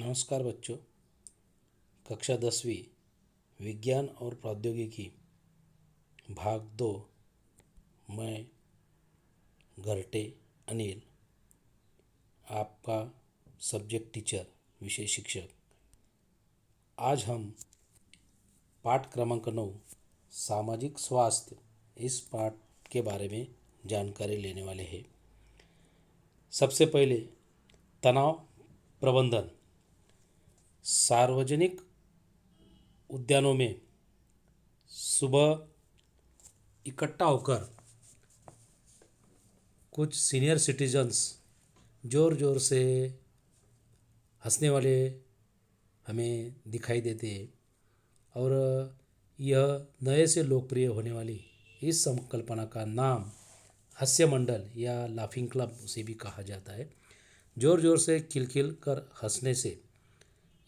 नमस्कार बच्चों। कक्षा 10वीं विज्ञान और प्रौद्योगिकी भाग 2। मैं घरटे अनिल, आपका सब्जेक्ट टीचर, विषय शिक्षक। आज हम पाठ क्रमांक 9 सामाजिक स्वास्थ्य इस पाठ के बारे में जानकारी लेने वाले हैं। सबसे पहले तनाव प्रबंधन। सार्वजनिक उद्यानों में सुबह इकट्ठा होकर कुछ सीनियर सिटीजन्स ज़ोर ज़ोर से हंसने वाले हमें दिखाई देते हैं और यह नए से लोकप्रिय होने वाली इस संकल्पना का नाम हास्य मंडल या लाफिंग क्लब उसे भी कहा जाता है। ज़ोर ज़ोर से खिलखिल कर हंसने से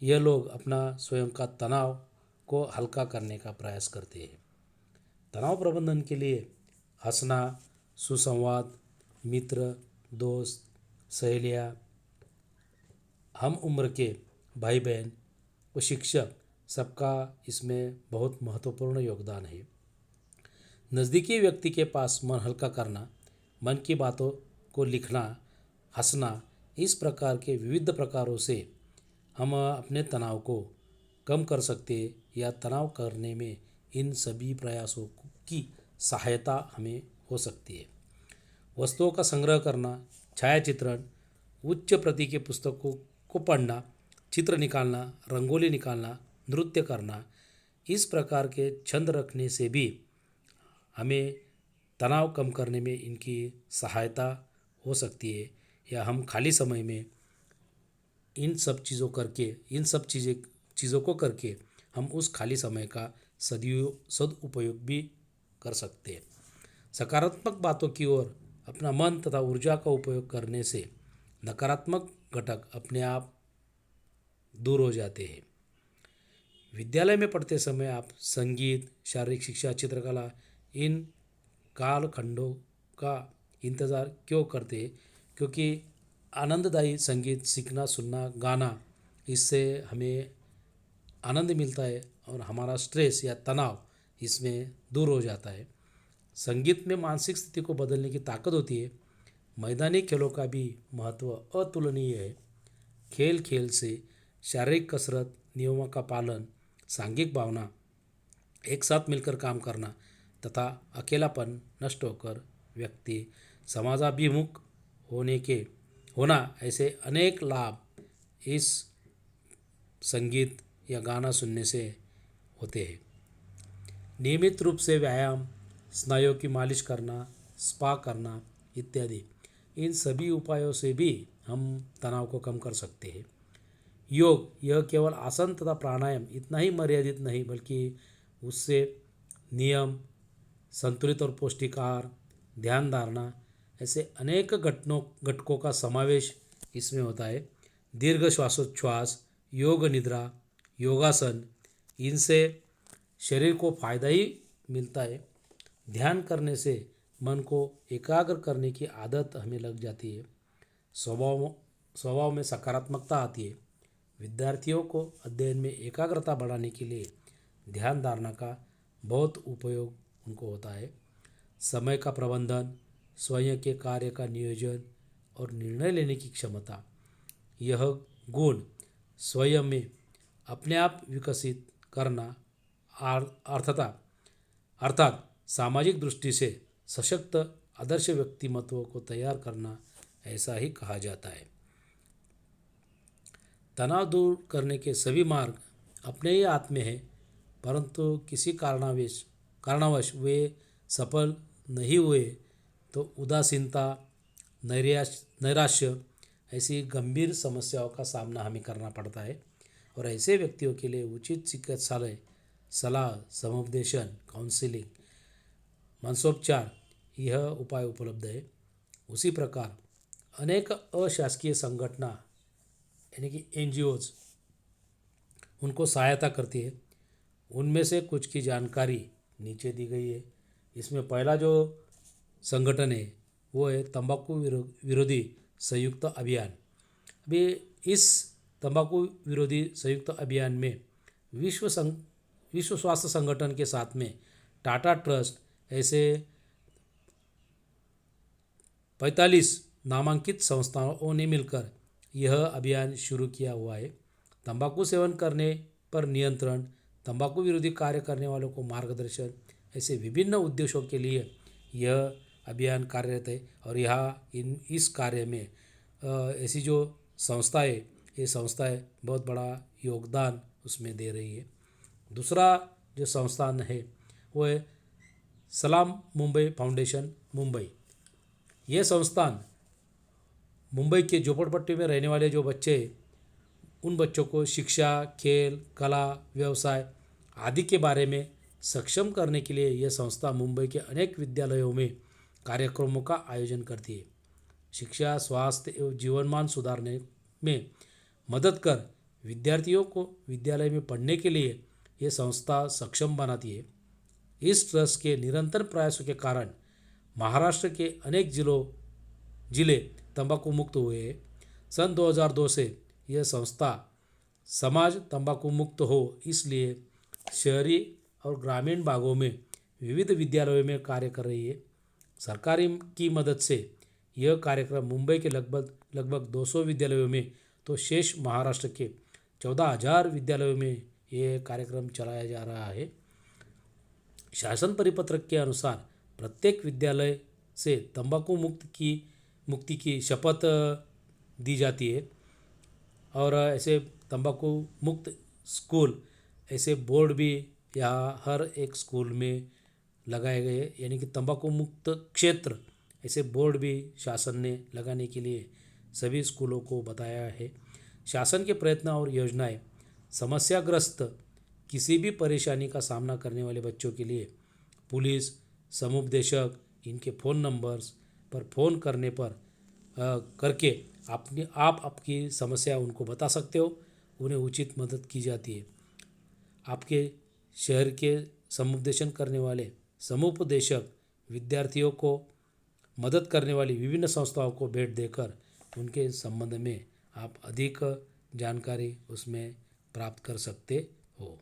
यह लोग अपना स्वयं का तनाव को हल्का करने का प्रयास करते हैं। तनाव प्रबंधन के लिए हंसना, सुसंवाद, मित्र, दोस्त, सहेलियाँ, हम उम्र के भाई बहन व शिक्षक सबका इसमें बहुत महत्वपूर्ण योगदान है। नज़दीकी व्यक्ति के पास मन हल्का करना, मन की बातों को लिखना, हंसना, इस प्रकार के विविध प्रकारों से हम अपने तनाव को कम कर सकते हैं या तनाव करने में इन सभी प्रयासों की सहायता हमें हो सकती है। वस्तुओं का संग्रह करना, छायाचित्रण, उच्च प्रति के पुस्तकों को पढ़ना, चित्र निकालना, रंगोली निकालना, नृत्य करना, इस प्रकार के छंद रखने से भी हमें तनाव कम करने में इनकी सहायता हो सकती है। या हम खाली समय में इन सब चीज़ों को करके हम उस खाली समय का सदुपयोग भी कर सकते हैं। सकारात्मक बातों की ओर अपना मन तथा ऊर्जा का उपयोग करने से नकारात्मक घटक अपने आप दूर हो जाते हैं। विद्यालय में पढ़ते समय आप संगीत, शारीरिक शिक्षा, चित्रकला, इन कालखंडों का इंतज़ार क्यों करते हैं? क्योंकि आनंददायी संगीत सीखना, सुनना, गाना, इससे हमें आनंद मिलता है और हमारा स्ट्रेस या तनाव इसमें दूर हो जाता है। संगीत में मानसिक स्थिति को बदलने की ताकत होती है। मैदानी खेलों का भी महत्व अतुलनीय है। खेल खेल से शारीरिक कसरत, नियमों का पालन, सांघिक भावना, एक साथ मिलकर काम करना तथा अकेलापन नष्ट होकर व्यक्ति समाजाभिमुख होना ऐसे अनेक लाभ इस संगीत या गाना सुनने से होते हैं। नियमित रूप से व्यायाम, स्नायुओं की मालिश करना, स्पा करना इत्यादि, इन सभी उपायों से भी हम तनाव को कम कर सकते हैं। योग, यह केवल आसन तथा प्राणायाम इतना ही मर्यादित नहीं, बल्कि उससे नियम, संतुलित और पौष्टिक आहार, ध्यान धारणा, ऐसे अनेक घटकों का समावेश इसमें होता है। दीर्घ श्वासोच्छ्वास, योग निद्रा, योगासन, इनसे शरीर को फायदा ही मिलता है। ध्यान करने से मन को एकाग्र करने की आदत हमें लग जाती है। स्वभाव में सकारात्मकता आती है। विद्यार्थियों को अध्ययन में एकाग्रता बढ़ाने के लिए ध्यान धारणा का बहुत उपयोग उनको होता है। समय का प्रबंधन, स्वयं के कार्य का नियोजन और निर्णय लेने की क्षमता, यह गुण स्वयं में अपने आप विकसित करना अर्थात सामाजिक दृष्टि से सशक्त आदर्श व्यक्तिमत्व को तैयार करना, ऐसा ही कहा जाता है। तनाव दूर करने के सभी मार्ग अपने ही हाथ में है, परंतु किसी कारणवश वे सफल नहीं हुए तो उदासीनता, नैराश्य ऐसी गंभीर समस्याओं का सामना हमें करना पड़ता है। और ऐसे व्यक्तियों के लिए उचित चिकित्सालय सलाह, समुपदेशन, काउंसलिंग, मानसोपचार यह उपाय उपलब्ध है। उसी प्रकार अनेक अशासकीय संगठना यानी कि NGOs उनको सहायता करती है। उनमें से कुछ की जानकारी नीचे दी गई है। इसमें पहला जो संगठन है वो है तंबाकू विरोधी संयुक्त अभियान। अभी इस तंबाकू विरोधी संयुक्त अभियान में विश्व स्वास्थ्य संगठन के साथ में टाटा ट्रस्ट ऐसे 45 नामांकित संस्थाओं ने मिलकर यह अभियान शुरू किया हुआ है। तंबाकू सेवन करने पर नियंत्रण, तंबाकू विरोधी कार्य करने वालों को मार्गदर्शन, ऐसे विभिन्न उद्देश्यों के लिए यह अभियान कार्यरत है। और यहाँ इस कार्य में ऐसी जो संस्थाएं, ये संस्थाएं बहुत बड़ा योगदान उसमें दे रही है। दूसरा जो संस्थान है वो है सलाम मुंबई फाउंडेशन मुंबई। ये संस्थान मुंबई के झोपड़पट्टी में रहने वाले जो बच्चे हैं, उन बच्चों को शिक्षा, खेल, कला, व्यवसाय आदि के बारे में सक्षम करने के लिए यह संस्था मुंबई के अनेक विद्यालयों में कार्यक्रमों का आयोजन करती है। शिक्षा, स्वास्थ्य एवं जीवनमान सुधारने में मदद कर विद्यार्थियों को विद्यालय में पढ़ने के लिए यह संस्था सक्षम बनाती है। इस ट्रस्ट के निरंतर प्रयासों के कारण महाराष्ट्र के अनेक जिले तंबाकू मुक्त हुए हैं। सन 2002 से यह संस्था समाज तंबाकू मुक्त हो इसलिए शहरी और ग्रामीण भागों में विविध विद्यालयों में कार्य कर रही है। सरकारी की मदद से यह कार्यक्रम मुंबई के लगभग 200 विद्यालयों में तो शेष महाराष्ट्र के 14,000 विद्यालयों में यह कार्यक्रम चलाया जा रहा है। शासन परिपत्र के अनुसार प्रत्येक विद्यालय से तंबाकू मुक्ति की शपथ दी जाती है। और ऐसे तंबाकू मुक्त स्कूल, ऐसे बोर्ड भी यहाँ हर एक स्कूल में लगाए गए, यानी कि तंबाकू मुक्त क्षेत्र, ऐसे बोर्ड भी शासन ने लगाने के लिए सभी स्कूलों को बताया है। शासन के प्रयत्न और योजनाएं समस्याग्रस्त किसी भी परेशानी का सामना करने वाले बच्चों के लिए पुलिस, समुपदेशक, इनके फ़ोन नंबर्स पर फ़ोन करके आपकी समस्या उनको बता सकते हो, उन्हें उचित मदद की जाती है। आपके शहर के समुपदेशन करने वाले समुपदेशक विद्यार्थियों को मदद करने वाली विभिन्न संस्थाओं को भेंट देकर उनके संबंध में आप अधिक जानकारी उसमें प्राप्त कर सकते हो।